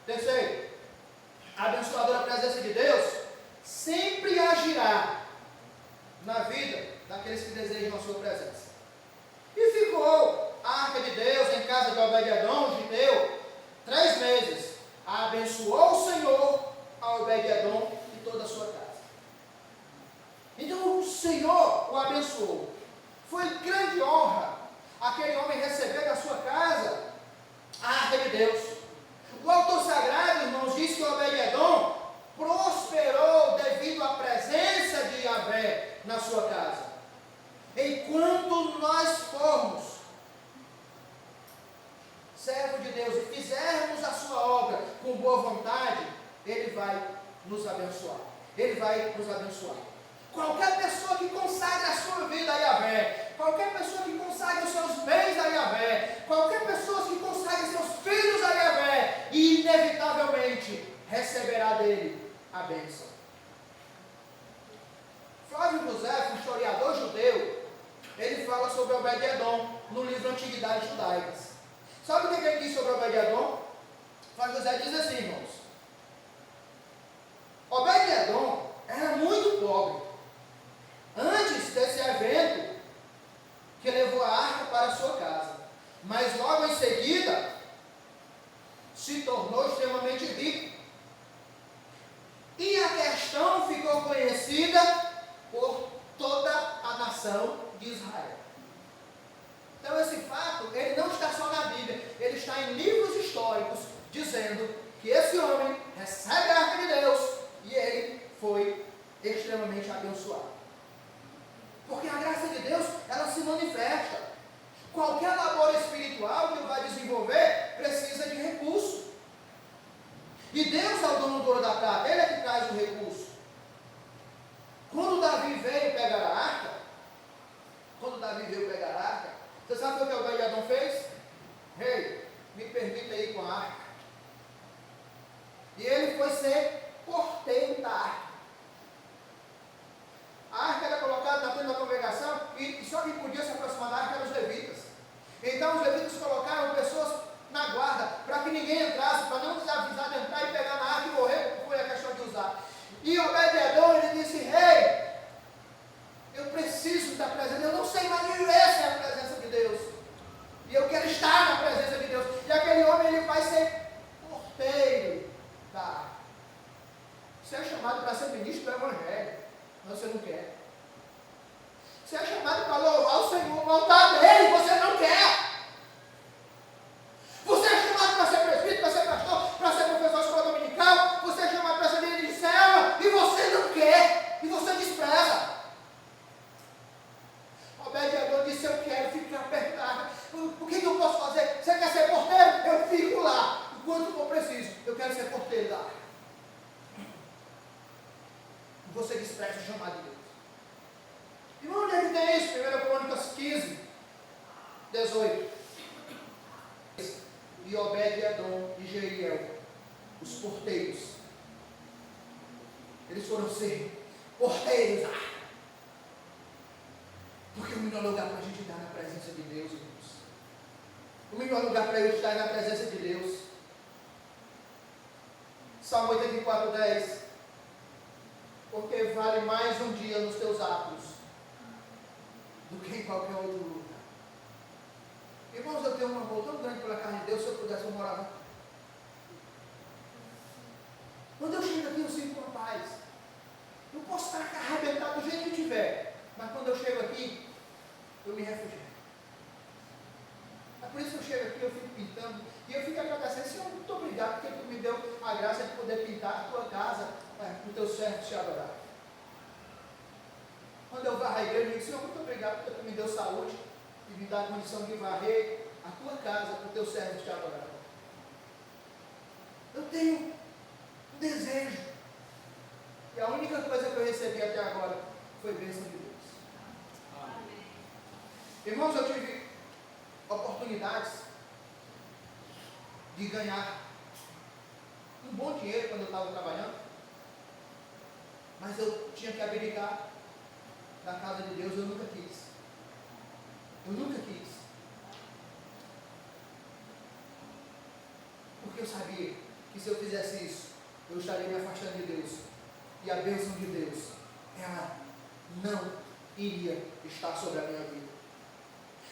Terceiro, a abençoadora presença de Deus sempre agirá na vida daqueles que desejam a sua presença. E ficou a arca de Deus em casa de Obed-Edom, o giteu, 3 meses. Abençoou o Senhor a Obed-Edom e toda a sua casa. Então o Senhor o abençoou. Foi grande honra aquele homem receber na sua casa a arca de Deus. O autor sagrado, irmãos, diz que Obed-Edom prosperou devido à presença de Yahvé na sua casa. Enquanto nós formos servo de Deus e fizermos a sua obra com boa vontade, Ele vai nos abençoar. Ele vai nos abençoar. Qualquer pessoa que consagre a sua vida a Yahvé, qualquer pessoa que consagre os seus bens a Yahvé, qualquer pessoa que consagre seus filhos a Yahvé, inevitavelmente receberá dele a bênção. Flávio José, um historiador judeu, ele fala sobre Obed-Edom no livro Antiguidades Judaicas. Sabe o que ele diz sobre Obed-Edom? Flávio José diz assim, irmãos: Obed-Edom era muito pobre antes desse evento que levou a arca para a sua casa, mas logo em seguida se tornou extremamente rico. E a questão ficou conhecida por toda a nação de Israel. Então esse fato, ele não está só na Bíblia, ele está em livros históricos, dizendo que esse homem recebe a arca de Deus e ele foi extremamente abençoado. Porque a graça de Deus, ela se manifesta. Qualquer labor espiritual que ele vai desenvolver, precisa de recurso. E Deus é o dono do ouro da prata, Ele é que traz o recurso. Quando Davi veio pegar a arca, você sabe o que Obed-Edom fez? Rei, me permita ir com a arca. E ele foi ser porteiro da arca. A arca era colocada na frente da congregação e só quem podia se aproximar da arca eram os levitas. Então os levitas colocaram pessoas na guarda para que ninguém entrasse, para não desavisar de entrar e pegar na arca e morrer, foi a questão de usar. E Obed-Edom, ele disse: Rei, eu preciso da presença, eu não sei, mas essa é a presença de Deus. E eu quero estar na presença de Deus. E aquele homem, ele vai ser porteiro da arca. Você é chamado para ser ministro do Evangelho, mas você não quer. Você é chamado para louvar o Senhor, no altar dele, você não quer. Você é chamado para ser presbítero, para ser pastor, para ser professor de escola dominical, você é chamado para ser líder de célula, e você não quer, e você despreza. Obed-Edom disse: eu quero ficar perto da arca. O que eu posso fazer? Você quer ser porteiro? Eu fico lá, enquanto for preciso. Eu quero ser porteiro da arca. Você despreza o chamado de Deus. E onde é que tem isso? 1 Crônicas 15, 18. E Obed-Edom e Jeiel, os porteiros, eles foram ser porteiros da arca. Porque o melhor lugar para a gente estar na presença de Deus, irmãos. O melhor lugar para eu estar na presença de Deus. Salmo 84, 10. Porque vale mais um dia nos teus atos do que em qualquer outro lugar. Irmãos, eu tenho um amor tão grande pela carne de Deus, se eu pudesse eu morava. Quando eu chego aqui eu sinto uma paz. Eu posso estar arrebentado do jeito que tiver, mas quando eu chego aqui, eu me refugio. É por isso que eu chego aqui, eu fico pintando, e eu fico agradecendo: Senhor, muito obrigado, porque Tu me deu a graça de poder pintar a Tua casa, para o Teu servo te adorar. Quando eu varro a igreja, eu digo: Senhor, muito obrigado, porque Tu me deu saúde, e me dá a condição de varrer a Tua casa, para o Teu servo te adorar. Eu tenho um desejo, e a única coisa que eu recebi até agora foi bênção de Deus. Amém. Irmãos, eu tive oportunidades de ganhar um bom dinheiro quando eu estava trabalhando, mas eu tinha que abdicar da casa de Deus. Eu nunca quis. Porque eu sabia que que se eu fizesse isso, eu estaria me afastando de Deus. E a bênção de Deus, ela não iria estar sobre a minha vida.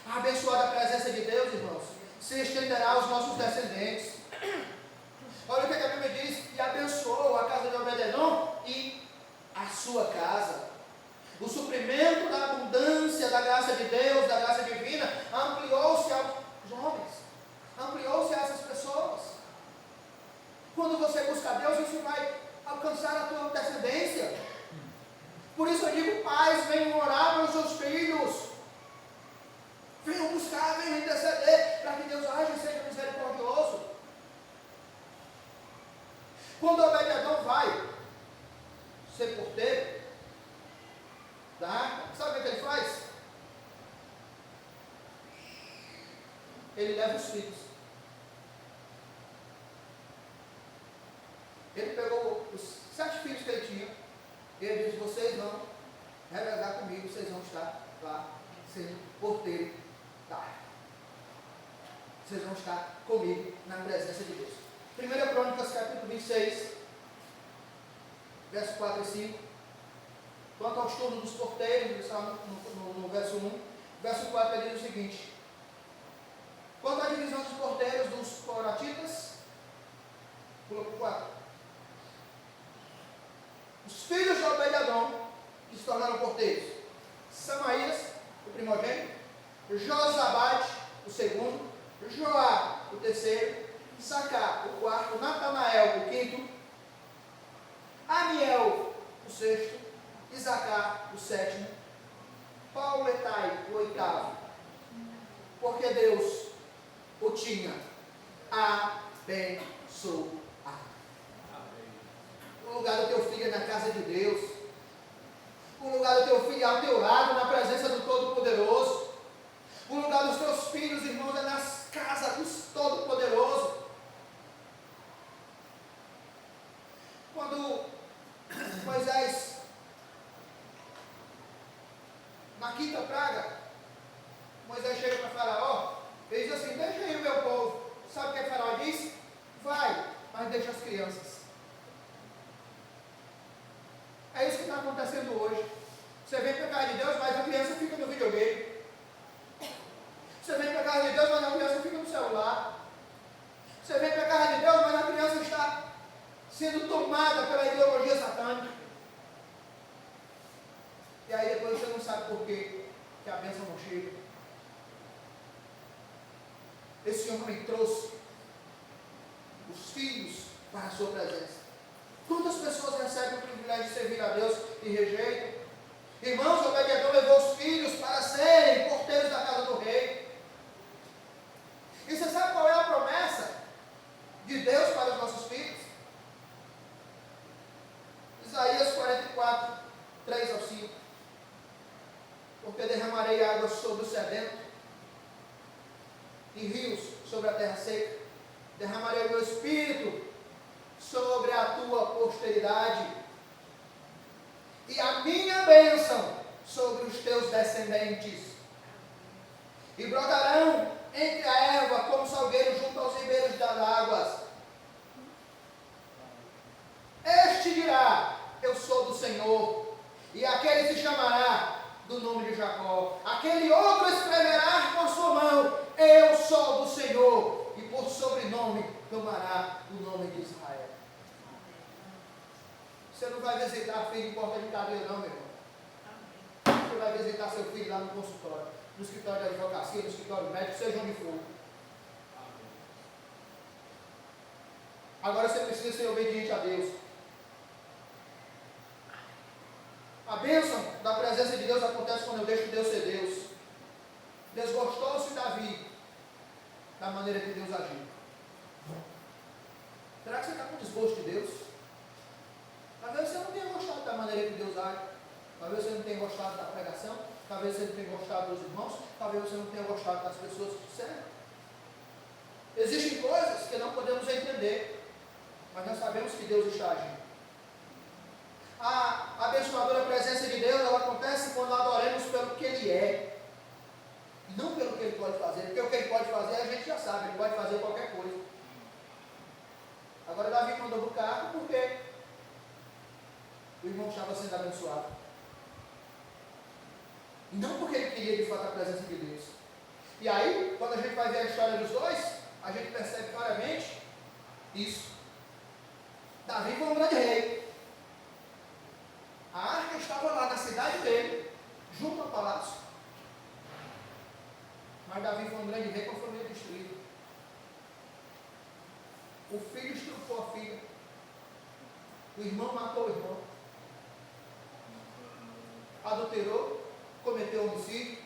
A abençoada presença de Deus, irmãos, se estenderá aos nossos descendentes. Olha o que a Bíblia diz: e abençoou a casa de Obed-edom e a sua casa. O suprimento da abundância da graça de Deus, da graça divina, ampliou-se aos homens, ampliou-se a essas pessoas. Quando você busca Deus, isso vai alcançar a tua descendência. Por isso eu digo: pais, venham orar pelos seus filhos, venham buscar, venham interceder, para que Deus age e seja misericordioso. Quando Obed-edom vai ser porteiro da arca, sabe o que ele faz? Ele leva os filhos. Ele pegou os 7 filhos que ele tinha, e ele disse: vocês vão revezar comigo, vocês vão estar lá sendo porteiro da arca. Vocês vão estar comigo na presença de Deus. 1 Crônicas capítulo 26, verso 4 e 5. Quanto aos turnos dos porteiros, ele está no verso 1. Verso 4 ele diz o seguinte: quanto à divisão dos porteiros dos coratitas, pula para o 4. Os filhos de Obed-edom, que se tornaram porteiros: Samaías, o primogênito; Josabade, o segundo; Joá, o terceiro; Sacá, o quarto; Natanael, o quinto; Amiel, o sexto; Isacar, o sétimo; Pauletai, o oitavo. Porque Deus o tinha abençoado. O lugar do teu filho é na casa de Deus. O lugar do teu filho é ao teu lado, na presença do Todo-Poderoso. O lugar dos teus filhos, irmãos, é nas casas do Todo-Poderoso. Quando Moisés, na quinta praga, Moisés chega para Faraó, ele diz assim: deixa aí o meu povo. Sabe o que Faraó diz? Vai, mas deixa as crianças. É isso que está acontecendo hoje. Você vem para a casa de Deus, mas a criança fica no videogame. Você vem para a casa de Deus, mas a criança fica no celular. Você vem para a casa de Deus, mas a criança está sendo tomada pela ideologia satânica. E aí depois você não sabe por quê que a bênção não chega. Esse homem trouxe os filhos para a sua presença. Quantas pessoas recebem o privilégio de servir a Deus e rejeitam? Irmãos, Obed-edom levou os filhos para serem porteiros da casa do rei. E você sabe qual é a promessa de Deus para os nossos filhos? Isaías 44, 3 ao 5. Porque derramarei água sobre o sedento e rios sobre a terra seca. Derramarei o meu espírito sobre a tua posteridade e a minha bênção sobre os teus descendentes. E brotarão entre a erva como salgueiro junto aos ribeiros das águas. Este dirá: eu sou do Senhor, e aquele se chamará do nome de Jacó. Aquele outro escreverá com a sua mão: eu sou do Senhor, e por sobrenome tomará o nome de Israel. Você não vai visitar filho em porta de cadeia, não, meu irmão. Você vai visitar seu filho lá no consultório, no escritório de advocacia, no escritório médico, seja onde for. Agora você precisa ser obediente a Deus. A bênção da presença de Deus acontece quando eu deixo Deus ser Deus. Desgostou-se Davi da maneira que Deus agiu. Será que você está com desgosto de Deus? Talvez você não tenha gostado da maneira que Deus age. Talvez você não tenha gostado da pregação. Talvez você não tenha gostado dos irmãos. Talvez você não tenha gostado das pessoas que te servem. Existem coisas que não podemos entender, mas nós sabemos que Deus está agindo. A abençoadora presença de Deus, ela acontece quando adoramos pelo que Ele é, e não pelo que Ele pode fazer. Porque o que Ele pode fazer a gente já sabe, Ele pode fazer qualquer coisa. Agora Davi mandou para o carro porque o irmão estava sendo abençoado. E não porque ele queria de fato a presença de Deus. E aí, quando a gente vai ver a história dos dois, a gente percebe claramente isso. Davi foi um grande rei. A arca estava lá na cidade dele, junto ao palácio. Mas Davi foi um grande rei com a família destruída. O filho estrupou a filha. O irmão matou o irmão. Adulterou, cometeu homicídio.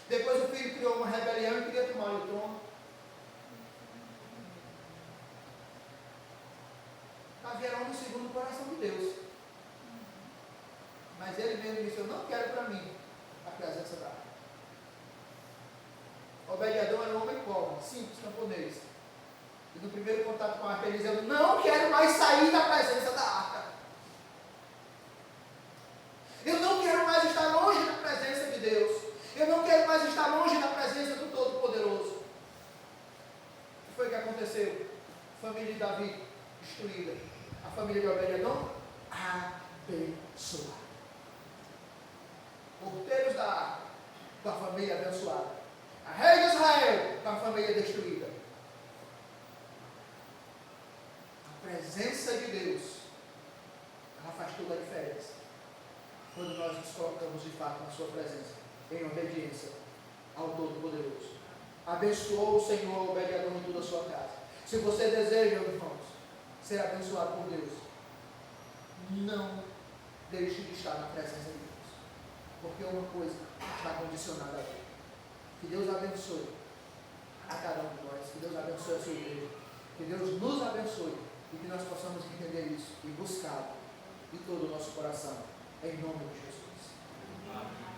Depois o filho criou uma rebelião e queria tomar o trono. Davi era homem segundo o coração de Deus. Mas ele mesmo disse: eu não quero para mim a presença da arca. Obed-Edom era um homem pobre, simples, camponês. E no primeiro contato com a arca ele dizia: eu não quero mais sair da presença da arca. Eu não quero mais estar longe da presença de Deus. Eu não quero mais estar longe da presença do Todo-Poderoso. O que foi que aconteceu? Família de Davi destruída. A família de Obed-Edom abençoada. Porteiros da arca com a família abençoada. A rei de Israel com a família destruída. A presença de Deus, ela faz toda a diferença quando nós nos colocamos de fato na sua presença, em obediência ao Todo-Poderoso. Abençoou o Senhor Obed-Edom em toda a sua casa. Se você deseja, irmãos, ser abençoado por Deus, não deixe de estar na presença de Deus, porque uma coisa está condicionada a Deus. Que Deus abençoe a cada um de nós, que Deus abençoe a sua igreja, que Deus nos abençoe e que nós possamos entender isso e buscá-lo de todo o nosso coração, em nome de Jesus. Amém.